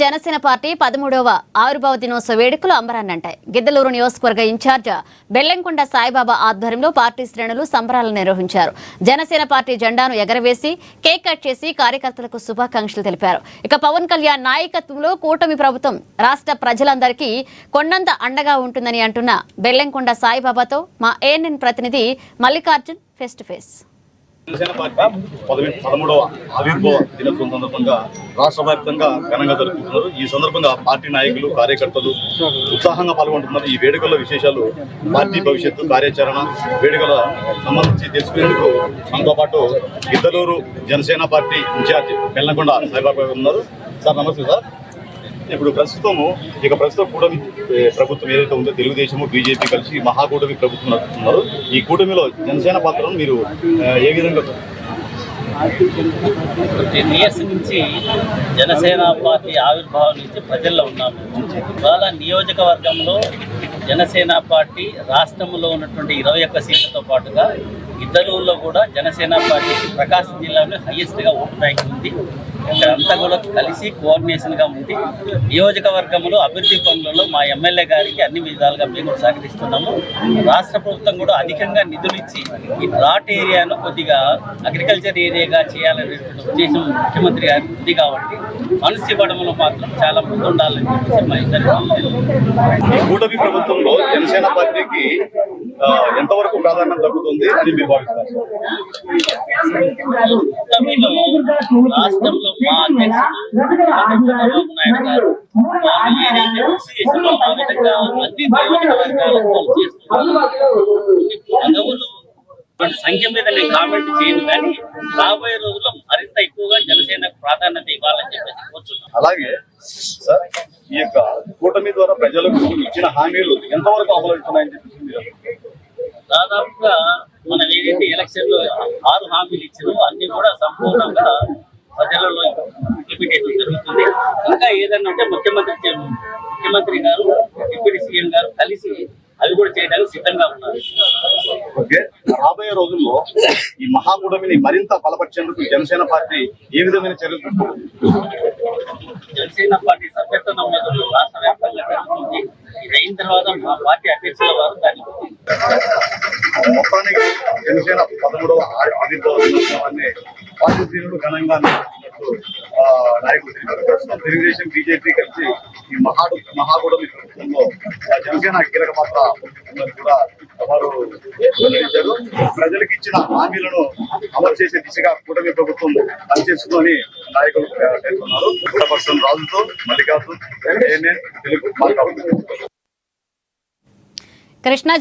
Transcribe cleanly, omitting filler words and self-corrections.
Janasena party 13వ ఆవిర్భావ దినోత్సవ వేడుకలు అంబరాన్నంటాయి. గిద్దలూరు నియోజకవర్గ ఇన్ఛార్జ్ బెల్లంకొండ సాయిబాబా ఆధ్వర్యంలో పార్టీ శ్రేణులు సంబరాలు నిర్వహించారు. జనసేన పార్టీ జెండాను ఎగరవేసి కేక్ కట్ చేసి కార్యకర్తలకు శుభాకాంక్షలు తెలిపారు. ఇక పవన్ కళ్యాణ్ నాయకత్వంలో కూటమి ప్రభుత్వం రాష్ట్ర ప్రజలందరికీ కొండంత అండగా ఉంటుందని అంటున్న బెల్లంకొండ సాయిబాబాతో మా ఏఎన్ఎన్ ప్రతినిధి Mallikarjun face to face. Janasena party 13వ ఆవిర్భావ దినోత్సవం సందర్భంగా రాష్ట్ర వ్యాప్తంగా ఘనంగా జరుపుకుంటున్నారు. ఈ సందర్భంగా పార్టీ నాయకులు కార్యకర్తలు ఉత్సాహంగా పాల్గొంటున్నారు. ఈ వేడుకల విశేషాలు, పార్టీ భవిష్యత్తు కార్యాచరణ వేడుకల సంబంధించి తెలుసుకునేందుకు మనతో పాటు గిద్దలూరు జనసేన పార్టీ ఇన్ఛార్జ్ బెల్లంకొండ సాయిబాబా ఉన్నారు. సార్ నమస్తే సార్. ఇప్పుడు ప్రస్తుతం కూటమి ప్రభుత్వం ఏదైతే ఉందో తెలుగుదేశము బీజేపీ కలిసి మహాకూటమి ప్రభుత్వం నడుపుతున్నారు. ఈ కూటమిలో జనసేన పాత్రను మీరు ఏ విధంగా 10 years నుంచి జనసేన పార్టీ ఆవిర్భావం నుంచి ప్రజల్లో ఉన్నాము. ఇవాళ నియోజకవర్గంలో జనసేన పార్టీ రాష్ట్రంలో ఉన్నటువంటి 21 సీట్లతో పాటుగా గిద్దలూరులో కూడా జనసేన పార్టీ ప్రకాశం జిల్లాలో హైయెస్ట్గా ఓటు బ్యాంక్ ఉంది. అంతా కూడా కలిసి కోఆర్డినేషన్గా ఉంది. నియోజకవర్గంలో అభివృద్ధి పనులలో మా ఎమ్మెల్యే గారికి అన్ని విధాలుగా మేము సహకరిస్తున్నాము. రాష్ట్ర ప్రభుత్వం కూడా అధికంగా నిధులు ఇచ్చి ఈ డ్రాట్ ఏరియాను కొద్దిగా అగ్రికల్చర్ ఏరియాగా చేయాలనేటువంటి ఉద్దేశం ముఖ్యమంత్రి గారికి ఉంది. కాబట్టి ఫండ్స్ ఇవ్వడంలో మాత్రం చాలా ముందు ఉండాలని చెప్పేసి మా ఇద్దరు కూటమి ప్రభుత్వంలో జనసేన పార్టీకి ఎంతవరకు ప్రాధాన్యం దక్కుతుంది అని మీరు భావిస్తారు? రాష్ట్రంలో మా అధ్యక్షుడు చంద్రబాబు నాయుడు గారు ఏదైతే కృషి చేసిందో ఆ విధంగా అన్ని నియోజకవర్గాలకు చేస్తున్నారు. సంఖ్య మీద నేను కామెంట్ చేయను, కానీ రాబోయే రోజుల్లో మరింత ఎక్కువగా జనసేనకు ప్రాధాన్యత ఇవ్వాలని చెప్పేసి కోరుతున్నాను. అలాగే సార్, ఈ యొక్క కూటమి ద్వారా ప్రజలకు ఇచ్చిన హామీలు ఎంతవరకు అమలవుతున్నాయని చెప్పేసి దాదాపుగా మనం ఏదైతే ఎలక్షన్ లో 6 హామీలు ఇచ్చారో అన్ని కూడా సంపూర్ణంగా ప్రజలలో ఇంప్లిమెంటేషన్ జరుగుతుంది. ఇంకా ఏదైనా ఉంటే ముఖ్యమంత్రి గారు, డిప్యూటీ సీఎం గారు కలిసి అవి కూడా చేయడానికి సిద్ధంగా ఉన్నారు. ఓకే, రాబోయే రోజుల్లో ఈ మహాకూటమిని మరింత బలపరిచేందుకు జనసేన పార్టీ ఏ విధమైన చర్యలు తీసుకుంటుంది? జనసేన పార్టీ సభ్యత్వ నమోదు రాష్ట్ర వ్యాప్తంగా జరుగుతుంది. ఇది అయిన తర్వాత మా పార్టీ అధ్యక్షుల వారు దాన్ని మొత్తానికి జనసేన 13వ ఆవిర్భావ దినోత్సవాన్ని పార్టీ శ్రేణులు ఘనంగా నాయకులు ప్రస్తుతం తెలుగుదేశం బీజేపీ కలిసి ఈ మహాకూటమి ప్రభుత్వంలో జనసేన కీలక పాత్ర కూడా వారు వెల్లడించారు. ప్రజలకు ఇచ్చిన హామీలను అమలు చేసే దిశగా కూటమి ప్రభుత్వం పనిచేస్తుందని నాయకులు పేర్కొన్నారు. పర్సన్ రాజుతో మల్లికార్జున్, తెలుగు. కృష్ణా